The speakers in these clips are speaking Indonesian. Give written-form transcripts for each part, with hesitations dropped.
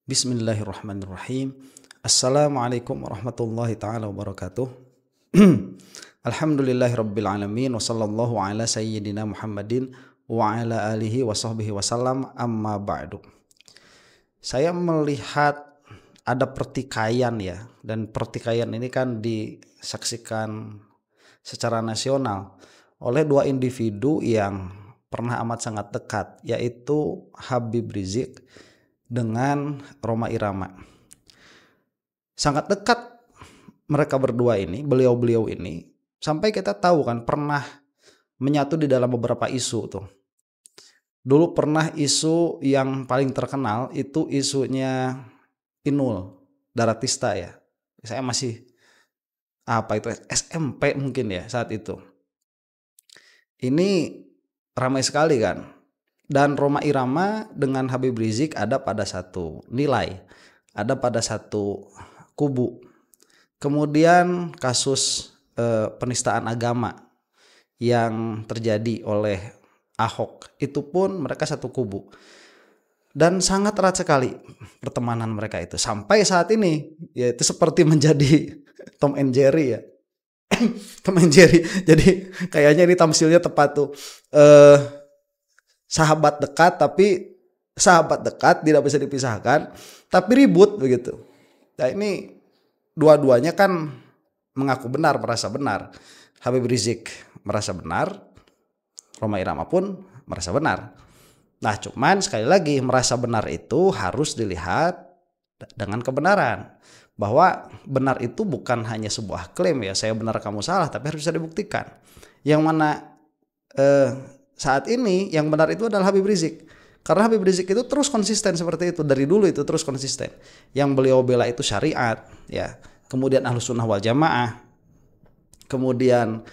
Bismillahirrahmanirrahim. Assalamualaikum warahmatullahi ta'ala wabarakatuh. Alhamdulillahirabbil alamin wa sallallahu ala sayyidina Muhammadin wa ala alihi wa sahbihi wasallam, amma ba'du. Saya melihat ada pertikaian ya, dan pertikaian ini kan disaksikan secara nasional oleh dua individu yang pernah amat sangat dekat, yaitu Habib Rizik dengan Rhoma Irama. Sangat dekat mereka berdua ini, beliau-beliau ini, sampai kita tahu kan pernah menyatu di dalam beberapa isu tuh. Dulu pernah isu yang paling terkenal itu isunya Inul Daratista ya. Saya masih SMP mungkin ya saat itu. Ini ramai sekali kan. Dan Rhoma Irama dengan Habib Rizik ada pada satu nilai, ada pada satu kubu. Kemudian kasus penistaan agama yang terjadi oleh Ahok, itu pun mereka satu kubu. Dan sangat erat sekali pertemanan mereka itu sampai saat ini, yaitu seperti menjadi Tom and Jerry ya. Tom and Jerry. Jadi kayaknya ini tamsilnya tepat tuh. Sahabat dekat tidak bisa dipisahkan, tapi ribut begitu. Nah ini dua-duanya kan mengaku benar, merasa benar. Habib Rizik merasa benar, Rhoma Irama pun merasa benar. Nah cuman sekali lagi merasa benar itu harus dilihat dengan kebenaran. Bahwa benar itu bukan hanya sebuah klaim ya, saya benar kamu salah, tapi harus bisa dibuktikan. Yang mana saat ini yang benar itu adalah Habib Rizik. Karena Habib Rizik itu terus konsisten seperti itu. Dari dulu itu terus konsisten. Yang beliau bela itu syariat ya. Kemudian Ahlus Sunnah wal Jamaah. Kemudian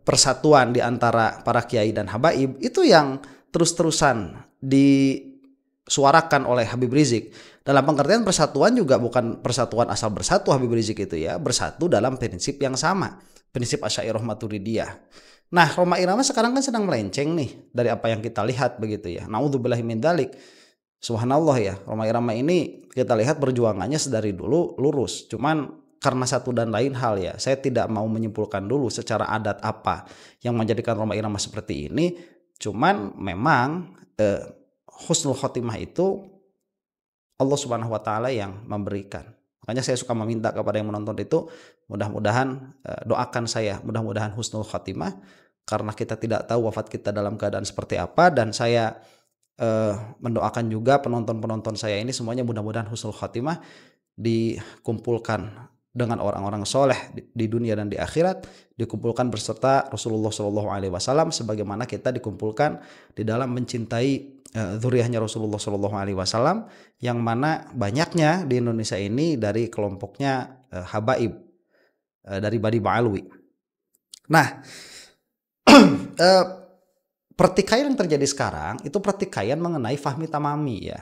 persatuan di antara para kiai dan habaib. Itu yang terus-terusan disuarakan oleh Habib Rizik. Dalam pengertian persatuan juga bukan persatuan asal bersatu Habib Rizik itu ya. Bersatu dalam prinsip yang sama. Prinsip Asy'ariyah Maturidiyah. Nah, Rhoma Irama sekarang kan sedang melenceng nih dari apa yang kita lihat begitu ya. Naudzubillahi min dzalik. Subhanallah ya. Rhoma Irama ini kita lihat perjuangannya sedari dulu lurus. Cuman karena satu dan lain hal ya, saya tidak mau menyimpulkan dulu secara adat apa yang menjadikan Rhoma Irama seperti ini. Cuman memang husnul khotimah itu Allah Subhanahu wa taala yang memberikan. Makanya saya suka meminta kepada yang menonton itu mudah-mudahan doakan saya, mudah-mudahan husnul khotimah, karena kita tidak tahu wafat kita dalam keadaan seperti apa. Dan saya mendoakan juga penonton-penonton saya ini semuanya mudah-mudahan husnul khotimah, dikumpulkan dengan orang-orang soleh di dunia dan di akhirat, dikumpulkan berserta Rasulullah SAW sebagaimana kita dikumpulkan di dalam mencintai dzurriyyahnya Rasulullah SAW, yang mana banyaknya di Indonesia ini dari kelompoknya habaib dari Bani Ba'alwi. Nah, pertikaian yang terjadi sekarang itu pertikaian mengenai Fahmi Tamami ya.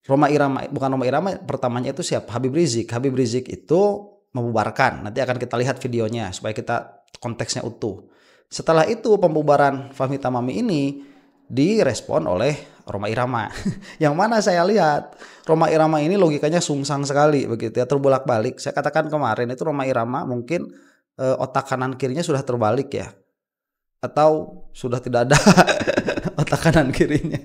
Rhoma Irama, bukan Rhoma Irama, pertamanya itu siapa? Habib Rizik. Habib Rizik itu membubarkan. Nanti akan kita lihat videonya supaya kita konteksnya utuh. Setelah itu pembubaran Fahmi Tamami ini direspon oleh Rhoma Irama. Yang mana saya lihat Rhoma Irama ini logikanya sungsang sekali begitu ya, terbolak-balik. Saya katakan kemarin itu Rhoma Irama mungkin otak kanan kirinya sudah terbalik ya, atau sudah tidak ada otak kanan kirinya.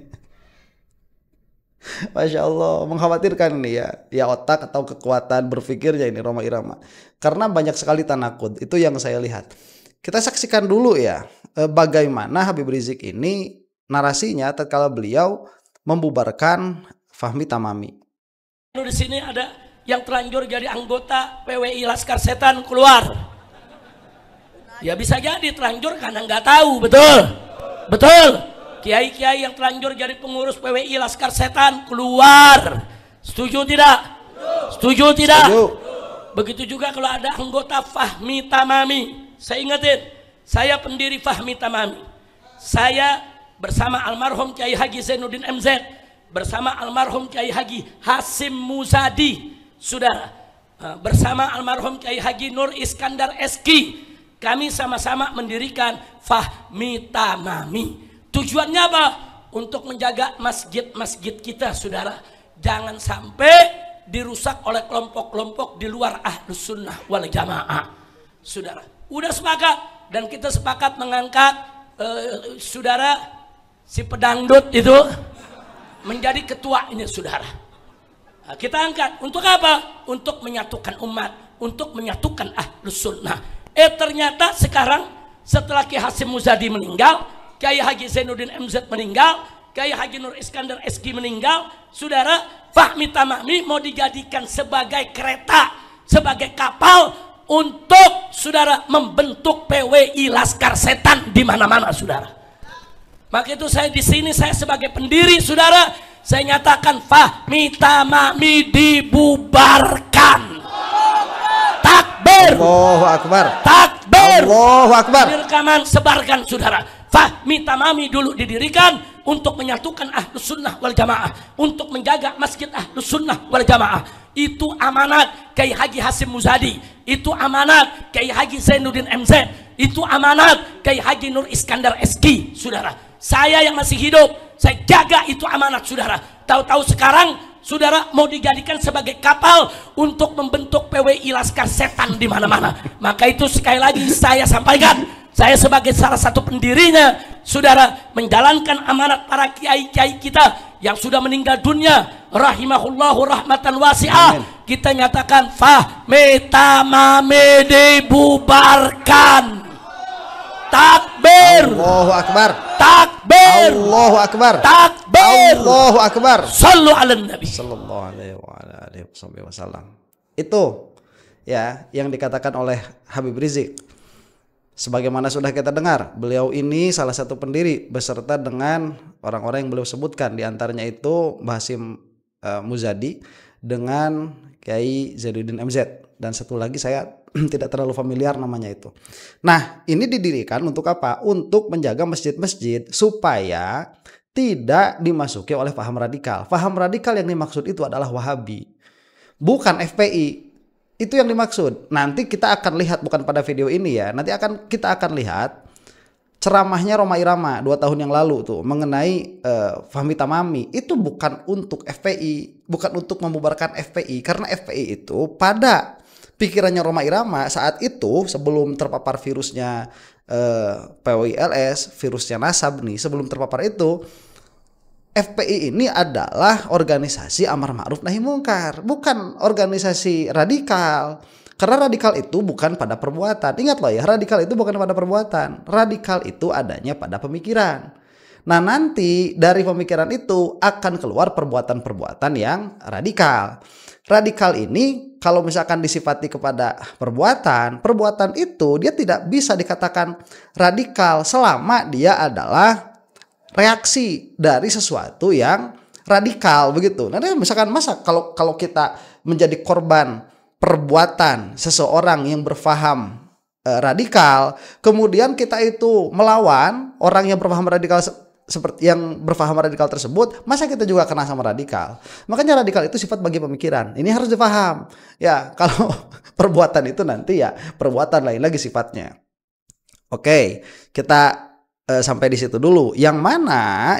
Masya Allah, mengkhawatirkan nih ya otak atau kekuatan berpikirnya ini Rhoma Irama, karena banyak sekali tanakud. Itu yang saya lihat. Kita saksikan dulu ya bagaimana Habib Rizik ini narasinya tatkala beliau membubarkan Fahmi Tamami. Di sini ada yang terlanjur jadi anggota PWI Laskar Setan keluar. Ya bisa jadi terlanjur karena nggak tahu, betul. Kiai-kiai yang terlanjur jadi pengurus PWI Laskar Setan keluar. Setuju tidak? Setuju tidak? Setuju. Begitu juga kalau ada anggota Fahmi Tamami. Saya ingetin, saya pendiri Fahmi Tamami. Saya bersama almarhum Kiai Haji Zainuddin MZ, bersama almarhum Kiai Haji Hasim Muzadi, saudara, bersama almarhum Kiai Haji Nur Iskandar Eski, kami sama-sama mendirikan Fahmi Tamami. Tujuannya apa? untuk menjaga masjid-masjid kita, saudara. Jangan sampai dirusak oleh kelompok-kelompok di luar Ahlus Sunnah wal Jamaah, saudara. Udah sepakat, dan kita sepakat mengangkat saudara si pedangdut itu menjadi ketua ini, saudara. Nah, kita angkat untuk apa? Untuk menyatukan umat, untuk menyatukan Ahlus Sunnah. Ternyata sekarang setelah Kiai Hasyim Muzadi meninggal, Kiai Haji Zainuddin MZ meninggal, Kiai Haji Nur Iskandar SG meninggal, saudara, Fahmi Tamami mau dijadikan sebagai kereta, sebagai kapal untuk saudara membentuk PWI Laskar Setan di mana-mana, saudara. Maka itu saya di sini, saya sebagai pendiri, saudara, saya nyatakan Fahmi Tamami dibubarkan. Takbir. Allahu Akbar. Takbir. Allahu Akbar. Rekaman sebarkan, saudara. Fahmi Tamami dulu didirikan untuk menyatukan Ahlus Sunnah wal Jamaah, untuk menjaga masjid Ahlus Sunnah wal Jamaah. Itu amanat Kiai Haji Hasyim Muzadi, itu amanat Kiai Haji Zainuddin MZ, itu amanat Kiai Haji Nur Iskandar SG, saudara. Saya yang masih hidup, saya jaga itu amanat, saudara. Tahu-tahu sekarang saudara mau dijadikan sebagai kapal untuk membentuk PWI Laskar Setan di mana-mana. Maka itu sekali lagi saya sampaikan, saya sebagai salah satu pendirinya, saudara, menjalankan amanat para kiai-kiai kita yang sudah meninggal dunia, rahimahullahu rahmatan wasi'ah. Kita nyatakan Fahmi Tamami dibubarkan. Takbir. Allahu Akbar. Takbir. Allahu Akbar. Takbir. Allahu Akbar. Sallu ala Nabi sallallahu alaihi wasallam. Itu ya yang dikatakan oleh Habib Rizik. Sebagaimana sudah kita dengar, beliau ini salah satu pendiri beserta dengan orang-orang yang beliau sebutkan, di antaranya itu Mbah Hasyim Muzadi dengan Kiai Zainuddin MZ, dan satu lagi saya tidak terlalu familiar namanya itu. Nah, ini didirikan untuk apa? Untuk menjaga masjid-masjid supaya tidak dimasuki oleh paham radikal. Paham radikal yang dimaksud itu adalah Wahabi, bukan FPI. Itu yang dimaksud. Nanti kita akan lihat, bukan pada video ini ya. Nanti kita akan lihat ceramahnya Rhoma Irama 2 tahun yang lalu tuh mengenai Fahmi Tamami. Itu bukan untuk FPI, bukan untuk membubarkan FPI, karena FPI itu pada pikirannya Rhoma Irama saat itu sebelum terpapar virusnya PWILS, virusnya Nasab nih, sebelum terpapar itu, FPI ini adalah organisasi amar ma'ruf nahi mungkar, bukan organisasi radikal. Karena radikal itu bukan pada perbuatan. Ingat loh ya, radikal itu bukan pada perbuatan. Radikal itu adanya pada pemikiran. Nah, nanti dari pemikiran itu akan keluar perbuatan-perbuatan yang radikal. Radikal ini kalau misalkan disifati kepada perbuatan itu dia tidak bisa dikatakan radikal selama dia adalah reaksi dari sesuatu yang radikal begitu. Nah, misalkan masa kalau kita menjadi korban perbuatan seseorang yang berfaham radikal, kemudian kita itu melawan orang yang berfaham radikal seperti yang berfaham radikal tersebut, masa kita juga kena sama radikal? Makanya radikal itu sifat bagi pemikiran. Ini harus dipaham. Ya, kalau perbuatan itu nanti ya perbuatan lain lagi sifatnya. Oke, kita sampai di situ dulu. Yang mana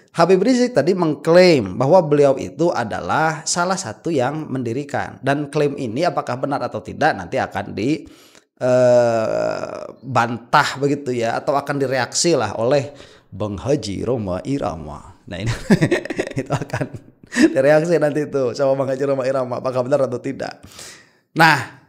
Habib Rizik tadi mengklaim bahwa beliau itu adalah salah satu yang mendirikan, dan klaim ini apakah benar atau tidak nanti akan dibantah begitu ya, atau akan direaksi lah oleh Bang Haji Rhoma Irama. Nah ini itu akan direaksi nanti itu sama Bang Haji Rhoma Irama, apakah benar atau tidak. Nah,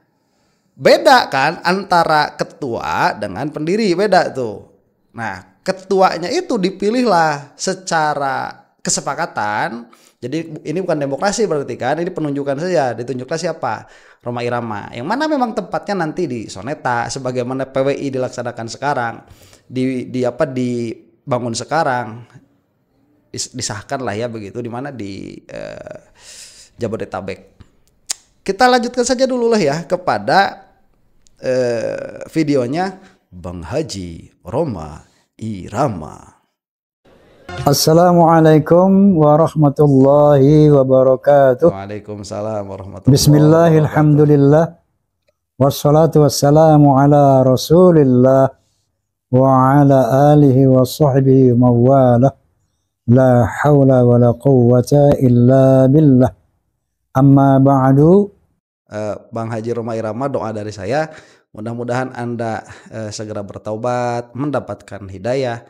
beda kan antara ketua dengan pendiri, beda tuh. Nah, ketuanya itu dipilihlah secara kesepakatan. Jadi ini bukan demokrasi berarti kan, ini penunjukan saja. Ditunjuklah siapa? Rhoma Irama. Yang mana memang tempatnya nanti di Soneta, sebagaimana PWI dilaksanakan sekarang, dibangun sekarang, disahkan lah ya begitu, di mana di Jabodetabek. Kita lanjutkan saja dulu lah ya kepada videonya Bang Haji Rhoma Irama. Assalamualaikum warahmatullahi wabarakatuh. Waalaikumsalam warahmatullahi Bismillah, wabarakatuh. alhamdulillah, wassalatu wassalamu ala rasulillah wa ala alihi wa sahbihi mawala. La haula wa la quwwata illa billah. Amma ba'du. Bang Haji Roma Irama, doa dari saya, mudah-mudahan Anda segera bertaubat, mendapatkan hidayah,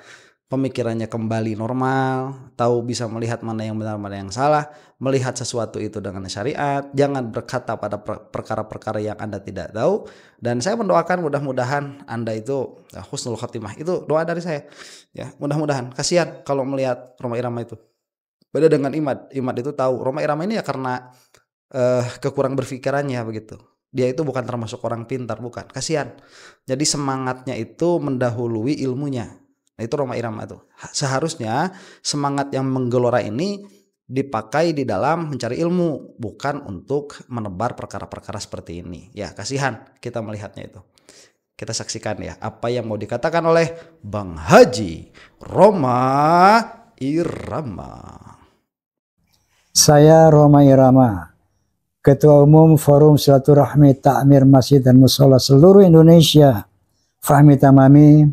pemikirannya kembali normal, tahu bisa melihat mana yang benar mana yang salah, melihat sesuatu itu dengan syariat, jangan berkata pada perkara-perkara yang Anda tidak tahu. Dan saya mendoakan mudah-mudahan Anda itu husnul khotimah. Itu doa dari saya ya, mudah-mudahan. Kasihan kalau melihat Roma Irama itu, beda dengan Imad itu tahu Roma Irama ini ya karena kekurang berpikirannya begitu. Dia itu bukan termasuk orang pintar, bukan. Kasihan. Jadi semangatnya itu mendahului ilmunya. Nah, itu Roma Irama tuh. Seharusnya semangat yang menggelora ini dipakai di dalam mencari ilmu, bukan untuk menebar perkara-perkara seperti ini. Ya, kasihan kita melihatnya itu. Kita saksikan ya apa yang mau dikatakan oleh Bang Haji Roma Irama. Saya Roma Irama, Ketua Umum Forum Silaturahmi Takmir Masjid dan Mushola seluruh Indonesia, Fahmi Tamami,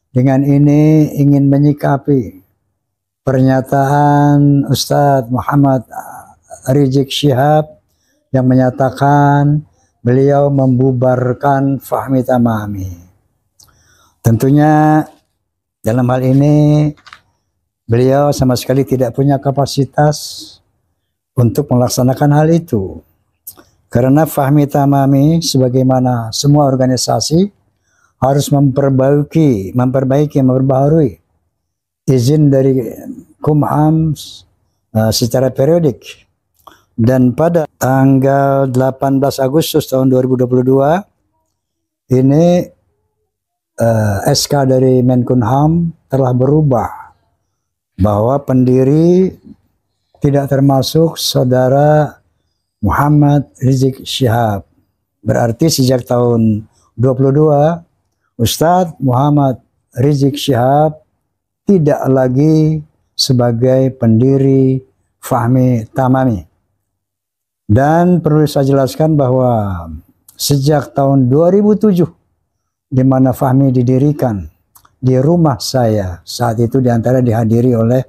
dengan ini ingin menyikapi pernyataan Ustadz Muhammad Rizik Syihab yang menyatakan beliau membubarkan Fahmi Tamami. Tentunya dalam hal ini beliau sama sekali tidak punya kapasitas untuk melaksanakan hal itu. Karena Fahmi Tamami sebagaimana semua organisasi harus memperbaiki, memperbaharui izin dari Kumham secara periodik. Dan pada tanggal 18 Agustus tahun 2022 ini SK dari Menkumham telah berubah bahwa pendiri tidak termasuk saudara Muhammad Rizik Syihab. Berarti sejak tahun 22 Ustadz Muhammad Rizik Syihab tidak lagi sebagai pendiri Fahmi Tamami. Dan perlu saya jelaskan bahwa sejak tahun 2007 di mana Fahmi didirikan di rumah saya, saat itu diantara dihadiri oleh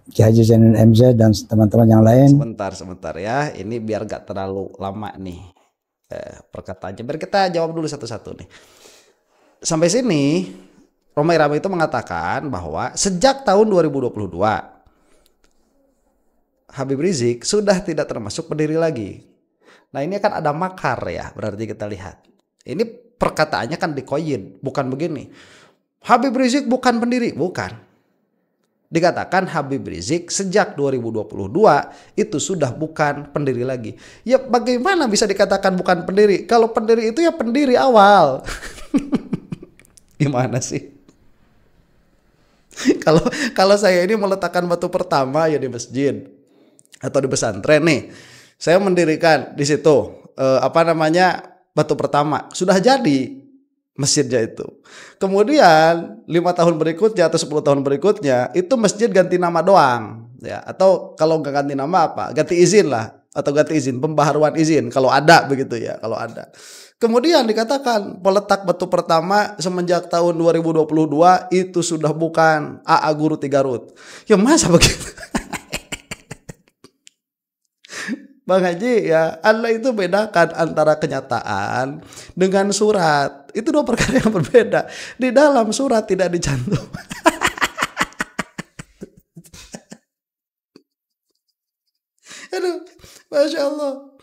Ki Haji Zainul MZ dan teman-teman yang lain. Sebentar ya, ini biar gak terlalu lama nih perkataannya, biar kita jawab dulu satu-satu nih. Sampai sini Roma Irama itu mengatakan bahwa sejak tahun 2022 Habib Rizik sudah tidak termasuk pendiri lagi. Nah ini kan ada makar ya, berarti kita lihat. Ini perkataannya kan dikoyin, bukan begini. Habib Rizik bukan pendiri, bukan. Dikatakan Habib Rizik sejak 2022 itu sudah bukan pendiri lagi. Ya bagaimana bisa dikatakan bukan pendiri? Kalau pendiri itu ya pendiri awal. Gimana sih? Kalau saya ini meletakkan batu pertama ya di masjid atau di pesantren nih. Saya mendirikan di situ batu pertama. Sudah jadi masjidnya itu. Kemudian 5 tahun berikutnya atau 10 tahun berikutnya itu masjid ganti nama doang ya, atau kalau nggak ganti nama ganti izin lah, atau ganti izin, pembaharuan izin kalau ada begitu ya, kalau ada. Kemudian dikatakan peletak batu pertama semenjak tahun 2022 itu sudah bukan AA Guru Tigarut. Ya masa begitu? Bang Haji ya, Allah itu bedakan antara kenyataan dengan surat. Itu dua perkara yang berbeda. Di dalam surat tidak dicantum. Aduh, Masya Allah.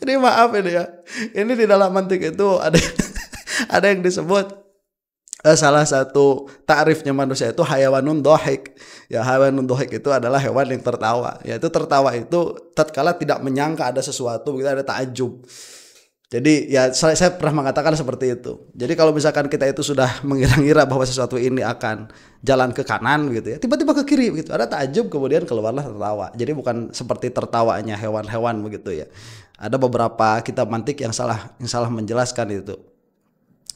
Ini maaf ini ya. Ini di dalam mantik itu ada yang disebut salah satu takrifnya manusia itu hayawanun dohik. Ya, hayawanun dohik itu adalah hewan yang tertawa. Ya, itu tertawa itu tatkala tidak menyangka ada sesuatu, begitu, ada takjub. Jadi ya saya pernah mengatakan seperti itu. Jadi kalau misalkan kita itu sudah mengira-ngira bahwa sesuatu ini akan jalan ke kanan gitu ya, tiba-tiba ke kiri begitu, ada takjub kemudian keluarlah tertawa. Jadi bukan seperti tertawanya hewan-hewan begitu ya. Ada beberapa kitab mantik yang salah menjelaskan itu.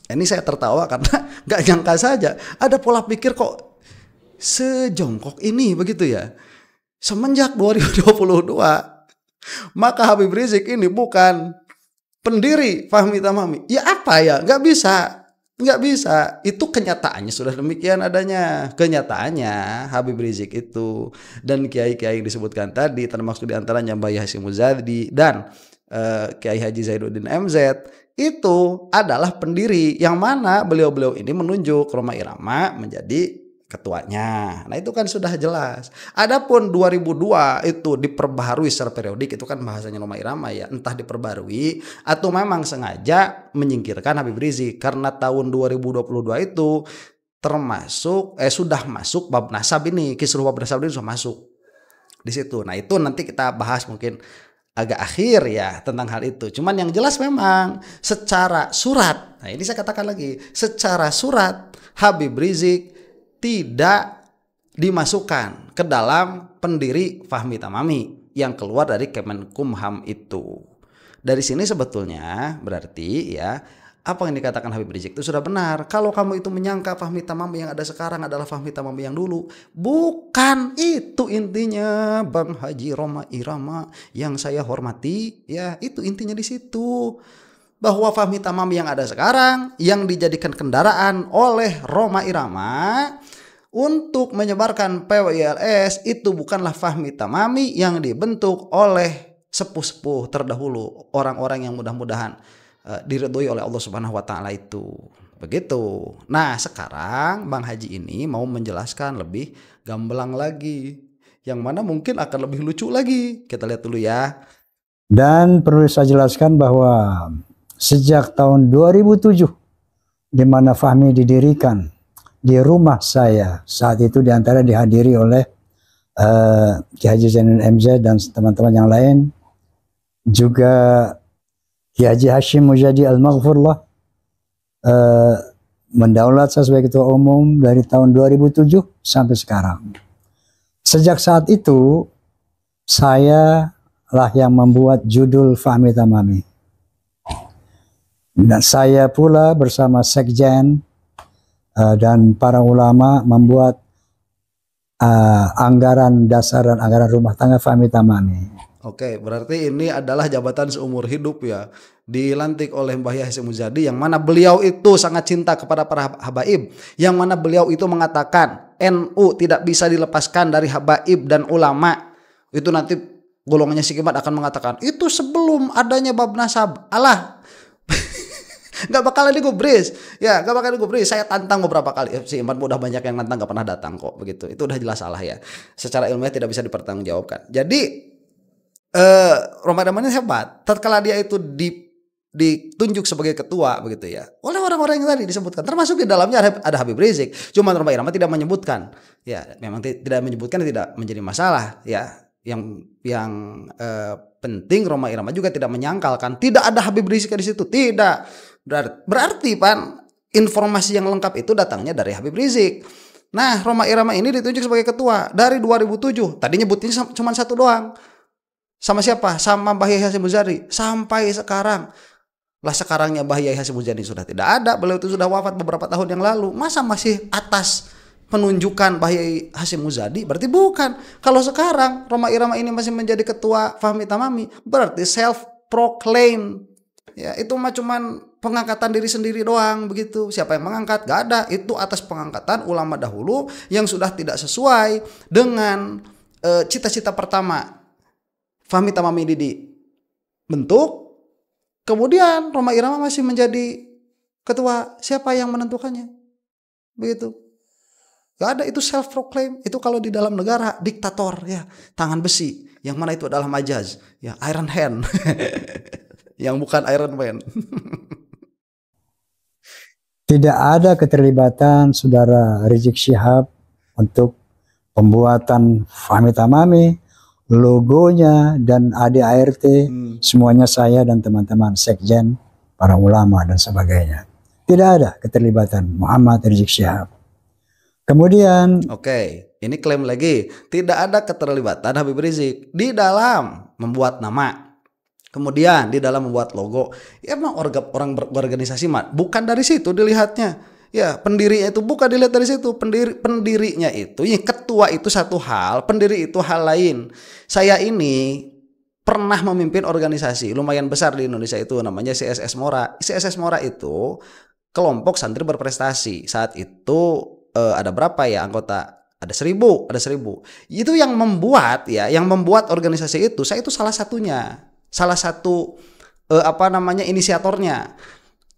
Ini saya tertawa karena nggak nyangka saja ada pola pikir kok sejongkok ini begitu ya. Semenjak 2022 maka Habib Rizik ini bukan pendiri Fahmi Tamami. Ya apa ya, nggak bisa. Nggak bisa. Itu kenyataannya sudah demikian adanya. Kenyataannya Habib Rizik itu dan kiai-kiai yang disebutkan tadi, termasuk diantaranya Mbah Hasyim Muzadi dan Kiai Haji Zainuddin MZ, itu adalah pendiri yang mana beliau-beliau ini menunjuk Rhoma Irama menjadi ketuanya. Nah itu kan sudah jelas. Adapun 2002 itu diperbaharui secara periodik, itu kan bahasanya Rhoma Irama ya, entah diperbarui atau memang sengaja menyingkirkan Habib Rizik karena tahun 2022 itu termasuk sudah masuk bab nasab ini, kisruh bab nasab ini sudah masuk di situ. Nah itu nanti kita bahas mungkin agak akhir ya tentang hal itu. Cuman yang jelas memang secara surat, nah ini saya katakan lagi, secara surat Habib Rizik tidak dimasukkan ke dalam pendiri Fahmi Tamami yang keluar dari Kemenkumham itu. Dari sini sebetulnya berarti ya apa yang dikatakan Habib Rizik itu sudah benar. Kalau kamu itu menyangka Fahmi Tamami yang ada sekarang adalah Fahmi Tamami yang dulu, bukan itu intinya, Bang Haji Rhoma Irama yang saya hormati. Ya itu intinya di situ. Bahwa Fahmi Tamami yang ada sekarang yang dijadikan kendaraan oleh Rhoma Irama untuk menyebarkan PWILS itu bukanlah Fahmi Tamami yang dibentuk oleh sepuh-sepuh terdahulu, orang-orang yang mudah-mudahan diridhoi oleh Allah Subhanahu wa taala itu. Begitu. Nah, sekarang Bang Haji ini mau menjelaskan lebih gamblang lagi, yang mana mungkin akan lebih lucu lagi. Kita lihat dulu ya. Dan perlu saya jelaskan bahwa sejak tahun 2007 di mana Fahmi didirikan di rumah saya, saat itu diantara dihadiri oleh Kiai Haji Zainuddin MZ dan teman-teman yang lain, juga Kiai Haji Hasyim Muzadi Al-Maghfurlah mendaulat saya sebagai ketua umum dari tahun 2007 sampai sekarang. Sejak saat itu saya lah yang membuat judul Fahmi Tamami. Dan saya pula bersama Sekjen dan para ulama membuat anggaran dasar dan anggaran rumah tangga Fahmi Tamami. Oke, berarti ini adalah jabatan seumur hidup ya. Dilantik oleh Mbah Hasyim Muzadi yang mana beliau itu sangat cinta kepada para habaib. Yang mana beliau itu mengatakan NU tidak bisa dilepaskan dari habaib dan ulama. Itu nanti golongannya si Kimat akan mengatakan itu sebelum adanya bab nasab. Alah. Gak bakalan digubris. Ya, gak bakalan digubris. Saya tantang beberapa kali. Si Iman udah banyak yang nantang gak pernah datang kok begitu. Itu udah jelas salah ya. Secara ilmiah tidak bisa dipertanggungjawabkan. Jadi Rhoma Irama ini hebat. Tatkala dia itu ditunjuk sebagai ketua begitu ya oleh orang-orang yang tadi disebutkan, termasuk di dalamnya ada Habib Rizik. Cuma Rhoma Irama tidak menyebutkan. Ya, memang tidak menyebutkan, tidak menjadi masalah ya. Yang penting Rhoma Irama juga tidak menyangkalkan tidak ada Habib Rizik di situ. Tidak. Berarti Pan, informasi yang lengkap itu datangnya dari Habib Rizik. Nah, Rhoma Irama ini ditunjuk sebagai ketua dari 2007. Tadi nyebutnya cuma satu doang. Sama siapa? Sama Mbah Hasyim Muzadi. Sampai sekarang. Lah sekarangnya Mbah Hasyim Muzadi sudah tidak ada. Beliau itu sudah wafat beberapa tahun yang lalu. Masa masih atas penunjukan Mbah Hasyim Muzadi? Berarti bukan. Kalau sekarang Rhoma Irama ini masih menjadi ketua Fahmi Tamami, berarti self proclaim. Ya, itu mah cuman pengangkatan diri sendiri doang begitu. Siapa yang mengangkat? Gak ada. Itu atas pengangkatan ulama dahulu yang sudah tidak sesuai dengan cita-cita pertama Fahmi Tamami ini dibentuk. Kemudian Rhoma Irama masih menjadi ketua. Siapa yang menentukannya? Begitu. Gak ada, itu self proclaim. Itu kalau di dalam negara diktator ya, tangan besi. Yang mana itu adalah majaz, ya, Iron Hand. Yang bukan Iron Man. Tidak ada keterlibatan saudara Rizik Syihab untuk pembuatan Fahmi Tamami, logonya dan ADART, semuanya saya dan teman-teman Sekjen, para ulama dan sebagainya. Tidak ada keterlibatan Muhammad Rizik Syihab. Kemudian, oke, ini klaim lagi, tidak ada keterlibatan Habib Rizik di dalam membuat nama. Kemudian di dalam membuat logo. Ya emang orang berorganisasi bukan dari situ dilihatnya. Ya, pendirinya itu bukan dilihat dari situ. Pendirinya itu, ya, ketua itu satu hal, pendiri itu hal lain. Saya ini pernah memimpin organisasi lumayan besar di Indonesia itu namanya CSS Mora. CSS Mora itu kelompok santri berprestasi. Saat itu ada berapa ya anggota? Ada 1.000, ada 1.000. Itu yang membuat ya, yang membuat organisasi itu, saya itu salah satunya, salah satu inisiatornya.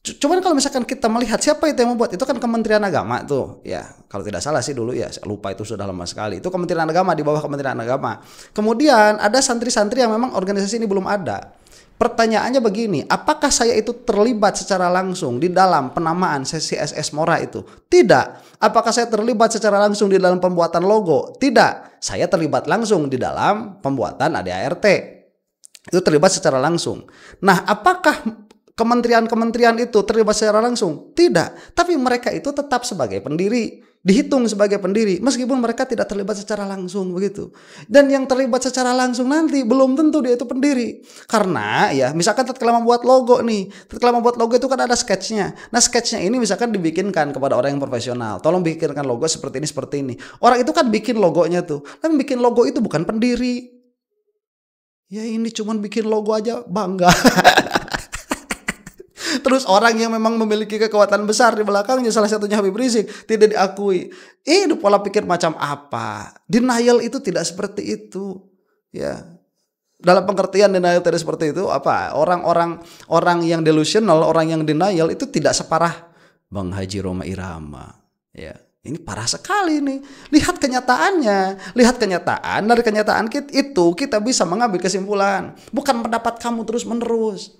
Cuman kalau misalkan kita melihat siapa itu yang membuat, itu kan Kementerian Agama tuh ya, kalau tidak salah sih dulu ya, saya lupa, itu sudah lama sekali. Itu Kementerian Agama, di bawah Kementerian Agama. Kemudian ada santri-santri yang memang organisasi ini belum ada. Pertanyaannya begini, apakah saya itu terlibat secara langsung di dalam penamaan sesi SS Mora itu? Tidak. Apakah saya terlibat secara langsung di dalam pembuatan logo? Tidak. Saya terlibat langsung di dalam pembuatan ADART. Itu terlibat secara langsung. Nah, apakah kementerian-kementerian itu terlibat secara langsung? Tidak. Tapi mereka itu tetap sebagai pendiri, dihitung sebagai pendiri meskipun mereka tidak terlibat secara langsung begitu. Dan yang terlibat secara langsung nanti belum tentu dia itu pendiri. Karena ya misalkan tatkala membuat logo nih, tatkala membuat logo itu kan ada sketsnya. Nah, sketsnya ini misalkan dibikinkan kepada orang yang profesional. Tolong bikinkan logo seperti ini, seperti ini. Orang itu kan bikin logonya tuh. Tapi bikin logo itu bukan pendiri. Ya ini cuman bikin logo aja bangga. Terus orang yang memang memiliki kekuatan besar di belakangnya, salah satunya Habib Rizik, tidak diakui. Itu pola pikir macam apa? Denial itu tidak seperti itu. Ya. Dalam pengertian denial tidak seperti itu apa? Orang yang delusional, orang yang denial itu tidak separah Bang Haji Rhoma Irama. Ya. Ini parah sekali nih. Lihat kenyataannya. Lihat kenyataan. Dari kenyataan itu kita bisa mengambil kesimpulan. Bukan pendapat kamu terus-menerus.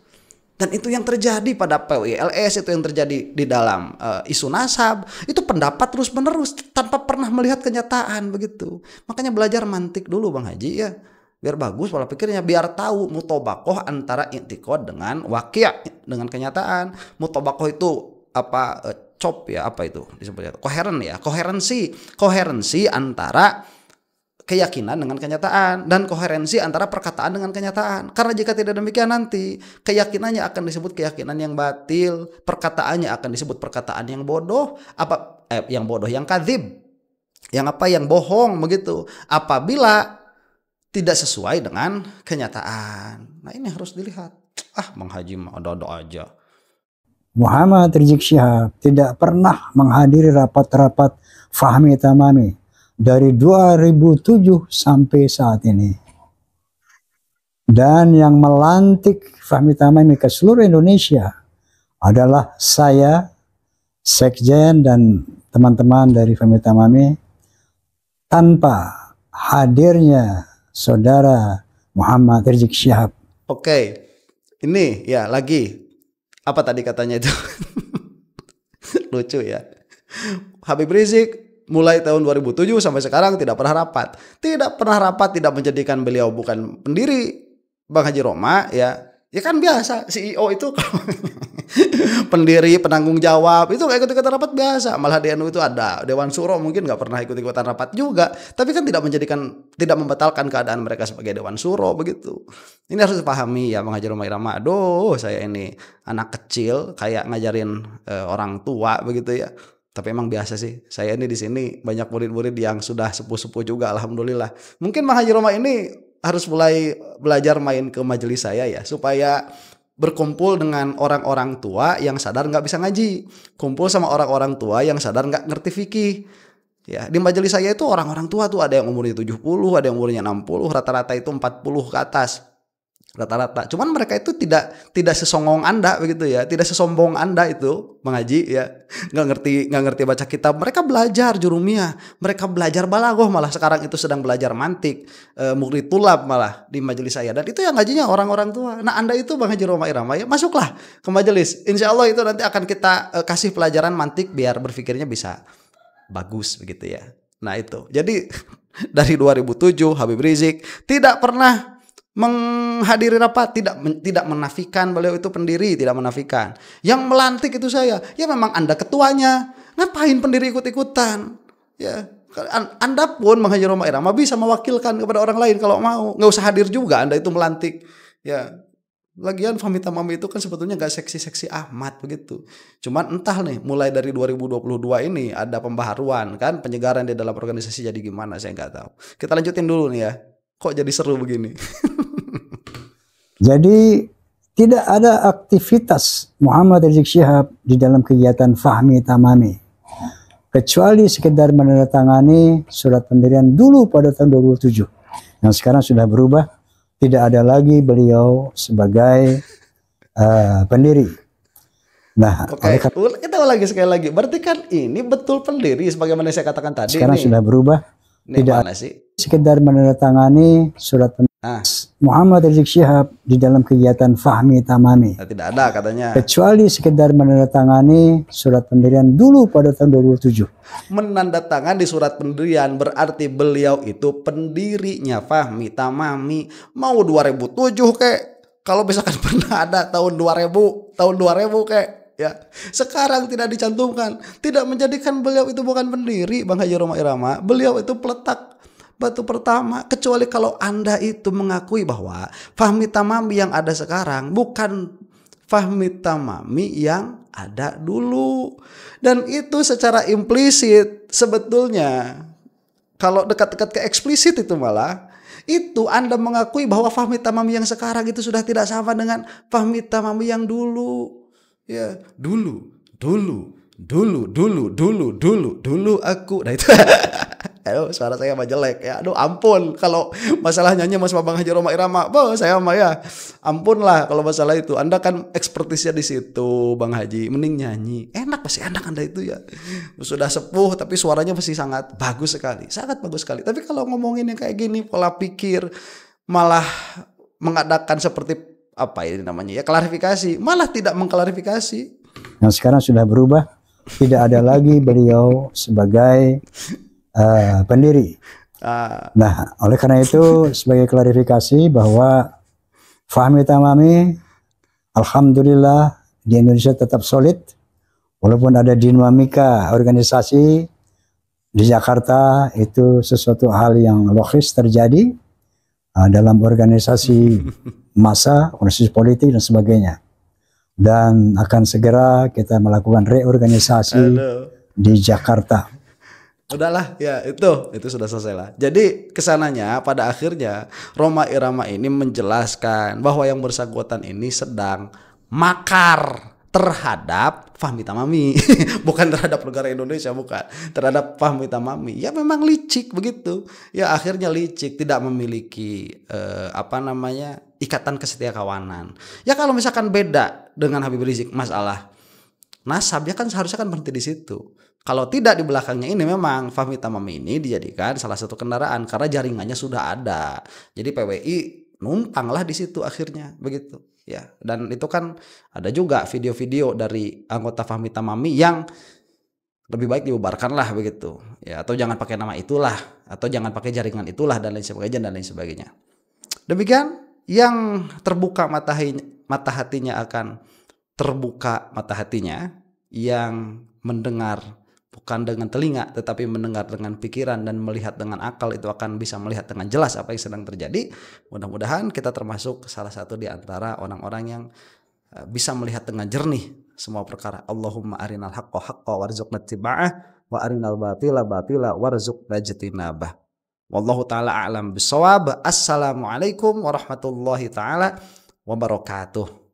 Dan itu yang terjadi pada PWLS, itu yang terjadi di dalam isu nasab. Itu pendapat terus-menerus tanpa pernah melihat kenyataan begitu. Makanya belajar mantik dulu Bang Haji ya. Biar bagus pola pikirnya, biar tahu mutobakoh antara i'tiqad dengan waqi', dengan kenyataan. Mutobakoh itu apa? Cop ya, apa itu disebutnya? Koheren ya, koherensi antara keyakinan dengan kenyataan dan koherensi antara perkataan dengan kenyataan. Karena jika tidak demikian nanti keyakinannya akan disebut keyakinan yang batil, perkataannya akan disebut perkataan yang bodoh, yang kadzib, yang bohong begitu. Apabila tidak sesuai dengan kenyataan. Nah, ini harus dilihat. Bang Haji mah ada-ada aja. Muhammad Rizik Syihab tidak pernah menghadiri rapat-rapat Fahmi Tamami dari 2007 sampai saat ini. Dan yang melantik Fahmi Tamami ke seluruh Indonesia adalah saya, Sekjen dan teman-teman dari Fahmi Tamami, tanpa hadirnya saudara Muhammad Rizik Syihab. Oke, ini ya lagi. Apa tadi katanya itu? Lucu ya. Habib Rizik mulai tahun 2007 sampai sekarang tidak pernah rapat. Tidak pernah rapat, tidak menjadikan beliau bukan pendiri Bang Haji Rhoma ya. Ya kan biasa CEO itu pendiri, penanggung jawab, itu gak ikut-ikutan rapat biasa. Malah di NU itu ada Dewan Suro, mungkin gak pernah ikut-ikutan rapat juga. Tapi kan tidak membatalkan keadaan mereka sebagai Dewan Suro begitu. Ini harus dipahami ya Bang Haji Rhoma Irama. Aduh, saya ini anak kecil kayak ngajarin orang tua begitu ya. Tapi emang biasa sih. Saya ini di sini banyak murid-murid yang sudah sepuh-sepuh juga, alhamdulillah. Mungkin Bang Haji Rhoma ini harus mulai belajar main ke majelis saya ya, supaya berkumpul dengan orang-orang tua yang sadar nggak bisa ngaji, kumpul sama orang-orang tua yang sadar nggak ngerti fikih. Ya, di majelis saya itu orang-orang tua tuh ada yang umurnya 70, ada yang umurnya 60, rata-rata itu 40 ke atas. Rata-rata. Cuman mereka itu tidak sesongong Anda begitu ya, tidak sesombong Anda itu mengaji ya, nggak ngerti baca kitab. Mereka belajar jurumiyah, mereka belajar balaghah, malah sekarang itu sedang belajar mantik, murid tulab malah di majelis saya. Dan itu yang ngajinya orang-orang tua. Nah, Anda itu Bang Haji Rhoma Irama ya, masuklah ke majelis. Insya Allah itu nanti akan kita kasih pelajaran mantik biar berpikirnya bisa bagus begitu ya. Nah itu. Jadi dari 2007 Habib Rizik tidak pernah menghadiri rapat, tidak menafikan beliau itu pendiri, tidak menafikan. Yang melantik itu saya. Ya memang Anda ketuanya. Ngapain pendiri ikut-ikutan? Ya, Anda pun Bang Haji Rhoma Irama bisa mewakilkan kepada orang lain kalau mau. Nggak usah hadir juga Anda itu melantik. Ya. Lagian Fahmi Tamami itu kan sebetulnya gak seksi-seksi amat begitu. Cuman entah nih, mulai dari 2022 ini ada pembaharuan kan, penyegaran di dalam organisasi jadi gimana saya nggak tahu. Kita lanjutin dulu nih ya. Kok jadi seru begini? Jadi tidak ada aktivitas Muhammad Rizik Syihab di dalam kegiatan Fahmi Tamami kecuali sekedar menandatangani surat pendirian dulu pada tahun 2007 yang sekarang sudah berubah. Tidak ada lagi beliau sebagai pendiri. Nah, kita lagi sekali lagi. Berarti kan ini betul pendiri sebagaimana saya katakan tadi. Sekarang sudah berubah. Tidak ada sih? Sekedar menandatangani surat pendirian Muhammad Rizik Syihab di dalam kegiatan Fahmi Tamami. Tidak ada katanya. Kecuali sekedar menandatangani surat pendirian dulu pada tahun 2007. Menandatangani surat pendirian berarti beliau itu pendirinya Fahmi Tamami. Mau 2007 kek. Kalau misalkan pernah ada tahun 2000 kek. Ya, sekarang tidak dicantumkan, tidak menjadikan beliau itu bukan pendiri, Bang Haji Rhoma Irama. Beliau itu peletak batu pertama. Kecuali kalau Anda itu mengakui bahwa Fahmi Tamami yang ada sekarang bukan Fahmi Tamami yang ada dulu. Dan itu secara implisit sebetulnya, kalau dekat-dekat ke eksplisit itu malah itu Anda mengakui bahwa Fahmi Tamami yang sekarang itu sudah tidak sama dengan Fahmi Tamami yang dulu. Ya, dulu aku. Nah itu. Aduh, suara saya mah jelek ya. Aduh, ampun kalau masalah nyanyi Mas Bang Haji Rhoma Irama. Saya mah ya. Ampun lah kalau masalah itu. Anda kan ekspertisnya di situ, Bang Haji. Mending nyanyi. Enak pasti enak Anda itu ya. Sudah sepuh tapi suaranya masih sangat bagus sekali. Sangat bagus sekali. Tapi kalau ngomongin yang kayak gini, pola pikir malah mengadakan seperti apa ini namanya ya, klarifikasi, malah tidak mengklarifikasi. Yang sekarang sudah berubah, tidak ada lagi beliau sebagai pendiri. Nah, oleh karena itu sebagai klarifikasi bahwa Fahmi Tamami alhamdulillah di Indonesia tetap solid, walaupun ada dinamika organisasi di Jakarta, itu sesuatu hal yang logis terjadi dalam organisasi massa, organisasi politik dan sebagainya. Dan akan segera kita melakukan reorganisasi di Jakarta. Udahlah ya, itu sudah selesai lah. Jadi kesananya pada akhirnya Rhoma Irama ini menjelaskan bahwa yang bersangkutan ini sedang makar terhadap Fahmi Tamami. Bukan terhadap negara Indonesia, bukan. Terhadap Fahmi Tamami. Ya memang licik begitu. Ya akhirnya licik, tidak memiliki ikatan kesetiakawanan. Ya kalau misalkan beda dengan Habib Rizik masalah nasab, ya kan seharusnya kan berhenti di situ. Kalau tidak, di belakangnya ini memang Fahmi Tamami ini dijadikan salah satu kendaraan karena jaringannya sudah ada. Jadi PWI numpanglah di situ akhirnya begitu. Ya, dan itu kan ada juga video-video dari anggota Fahmi Tamami yang lebih baik dibubarkan lah begitu. Ya, atau jangan pakai nama itulah, atau jangan pakai jaringan itulah dan lain sebagainya. Demikian yang terbuka mata hatinya akan terbuka mata hatinya, yang mendengar bukan dengan telinga tetapi mendengar dengan pikiran dan melihat dengan akal itu akan bisa melihat dengan jelas apa yang sedang terjadi. Mudah-mudahan kita termasuk salah satu di antara orang-orang yang bisa melihat dengan jernih semua perkara. Allahumma arinal haqqa haqqa warzuqna ittiba'ah wa arinal batila batila warzuqna ijtinabah. Wallahu taala a'lam bissawab. Assalamualaikum warahmatullahi taala wabarakatuh.